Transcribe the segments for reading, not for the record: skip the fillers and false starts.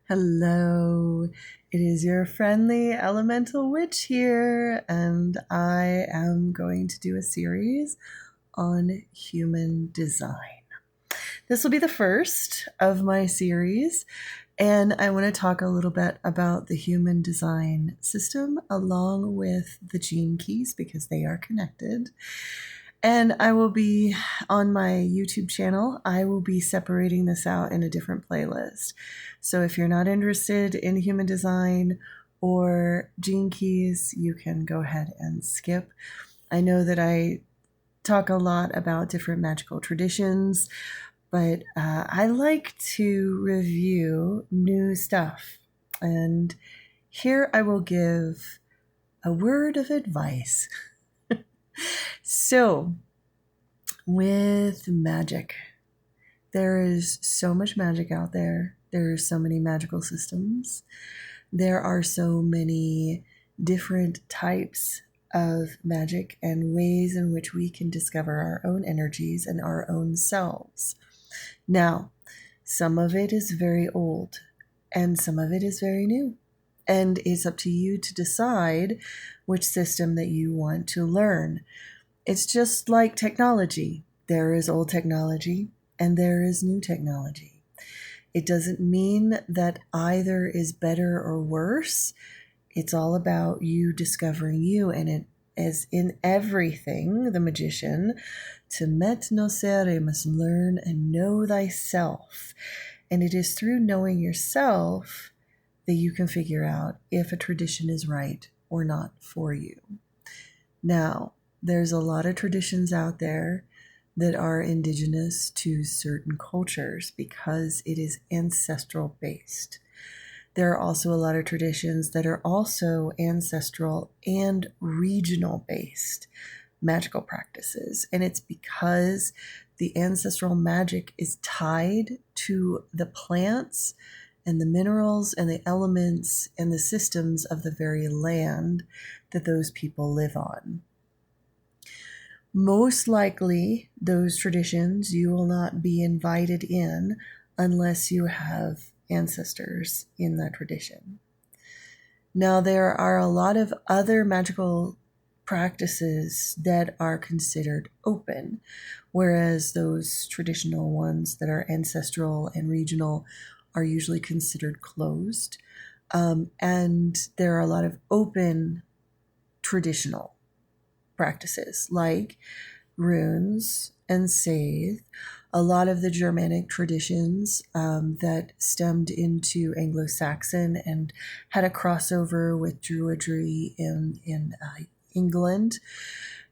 Hello, it is your friendly elemental witch here, and I am going to do a series on human design. This will be the first of my series, and I want to talk a little bit about the human design system along with the gene keys because they are connected. And I will be on my YouTube channel, I will be separating this out in a different playlist. So if you're not interested in human design or gene keys, you can go ahead and skip. I know that I talk a lot about different magical traditions, but I like to review new stuff. And here I will give a word of advice. So, with magic, there is so much magic out there. There are so many magical systems. There are so many different types of magic and ways in which we can discover our own energies and our own selves. Now, some of it is very old and some of it is very new. And it's up to you to decide which system that you want to learn. It's just like technology. There is old technology and there is new technology. It doesn't mean that either is better or worse. It's all about you discovering you, and it is in everything, the magician, to metnosere, you must learn and know thyself. And it is through knowing yourself that you can figure out if a tradition is right or not for you. Now, there's a lot of traditions out there that are indigenous to certain cultures because it is ancestral based. There are also a lot of traditions that are also ancestral and regional based magical practices. And it's because the ancestral magic is tied to the plants and the minerals and the elements and the systems of the very land that those people live on. Most likely, those traditions you will not be invited in unless you have ancestors in that tradition. Now, there are a lot of other magical practices that are considered open, whereas those traditional ones that are ancestral and regional are usually considered closed. And there are a lot of open traditional practices like runes and Seidr, a lot of the Germanic traditions that stemmed into Anglo-Saxon and had a crossover with Druidry in England,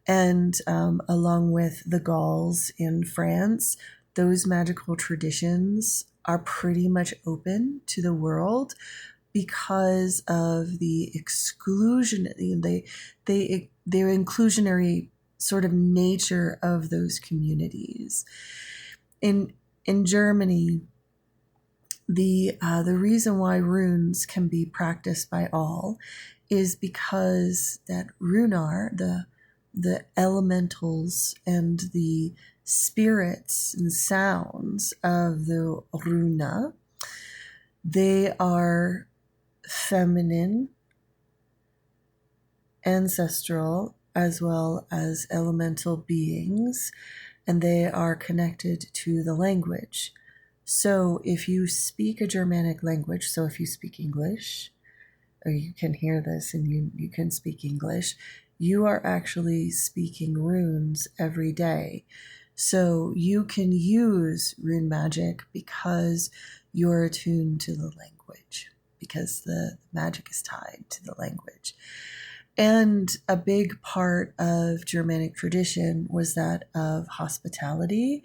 and along with the Gauls in France, those magical traditions are pretty much open to the world because of the exclusion, their inclusionary sort of nature of those communities. In Germany, the reason why runes can be practiced by all is because that runar, the elementals and the spirits and sounds of the runa, they are feminine, ancestral, as well as elemental beings, and they are connected to the language. So if you speak a Germanic language, so if you speak English, or you can hear this and you can speak English, you are actually speaking runes every day. So you can use rune magic because you're attuned to the language, because the magic is tied to the language. And a big part of Germanic tradition was that of hospitality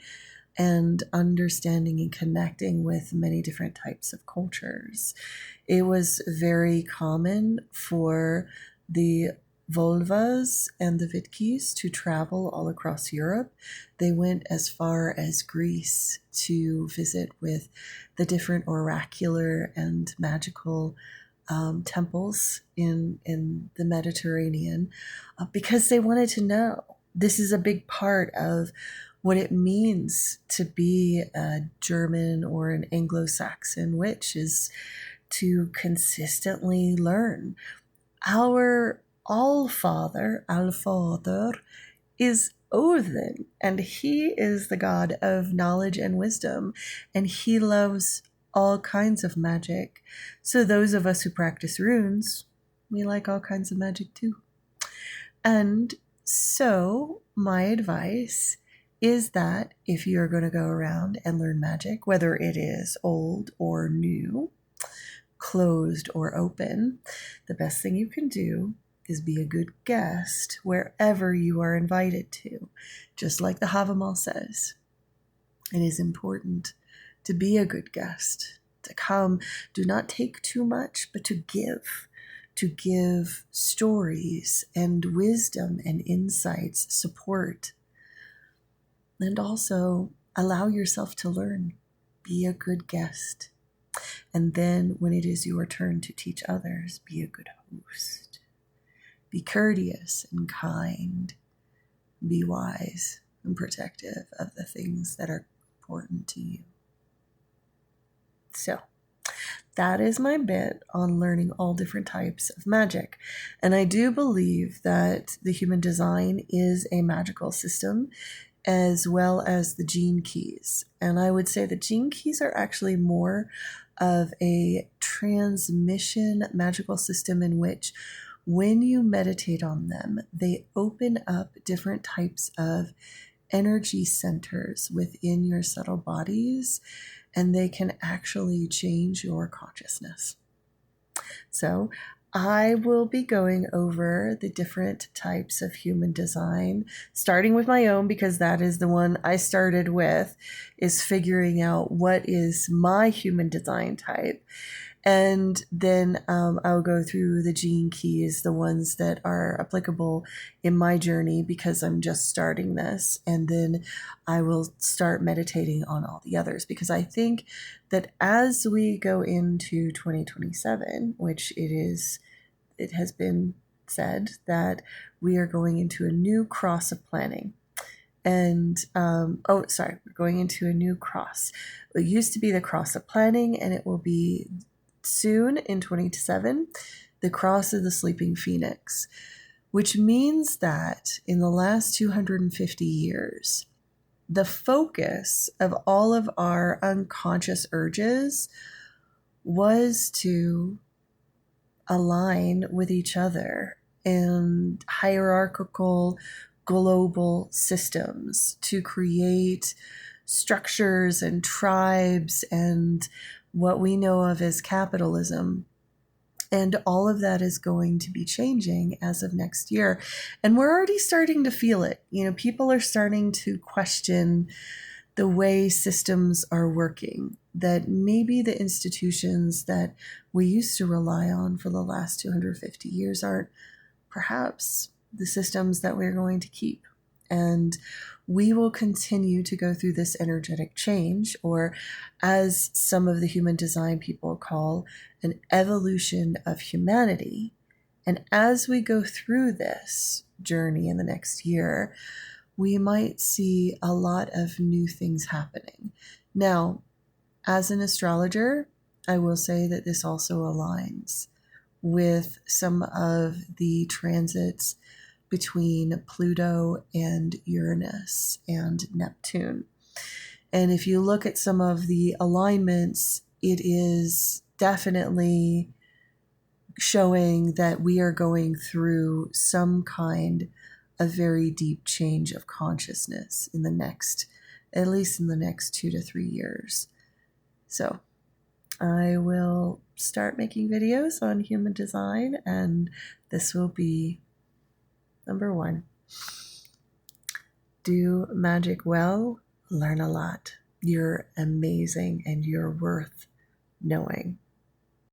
and understanding and connecting with many different types of cultures. It was very common for the Volvas and the Vitkis to travel all across Europe. They went as far as Greece to visit with the different oracular and magical temples in the Mediterranean because they wanted to know. This is a big part of what it means to be a German or an Anglo-Saxon witch is to consistently learn. Our Allfather, is Odin, and he is the god of knowledge and wisdom, and he loves all kinds of magic. So those of us who practice runes, we like all kinds of magic too. And so my advice is that if you're going to go around and learn magic, whether it is old or new, closed or open, the best thing you can do is be a good guest wherever you are invited to. Just like the Havamal says, it is important to be a good guest, to come, do not take too much, but to give stories and wisdom and insights, support, and also allow yourself to learn. Be a good guest. And then when it is your turn to teach others, be a good host. Be courteous and kind. Be wise and protective of the things that are important to you. So that is my bit on learning all different types of magic. And I do believe that the human design is a magical system, as well as the gene keys. And I would say the gene keys are actually more of a transmission magical system in which when you meditate on them, they open up different types of energy centers within your subtle bodies, and they can actually change your consciousness. So I will be going over the different types of human design, starting with my own, because that is the one I started with, is figuring out what is my human design type. And then I'll go through the gene keys, the ones that are applicable in my journey, because I'm just starting this. And then I will start meditating on all the others, because I think that as we go into 2027, which it has been said that we are going into a new cross of planning. And, we're going into a new cross. It used to be the cross of planning, and it will be soon in 2027, the cross of the sleeping phoenix, which means that in the last 250 years, the focus of all of our unconscious urges was to align with each other in hierarchical global systems, to create structures and tribes and what we know of as capitalism. And all of that is going to be changing as of next year. And we're already starting to feel it. People are starting to question the way systems are working, that maybe the institutions that we used to rely on for the last 250 years aren't perhaps the systems that we're going to keep. And we will continue to go through this energetic change, or as some of the human design people call, an evolution of humanity. And as we go through this journey in the next year, we might see a lot of new things happening. Now, as an astrologer, I will say that this also aligns with some of the transits between Pluto and Uranus and Neptune. And if you look at some of the alignments, it is definitely showing that we are going through some kind of very deep change of consciousness in the next, at least in the next 2 to 3 years. So I will start making videos on human design, and this will be number 1. Do magic well, learn a lot. You're amazing and you're worth knowing.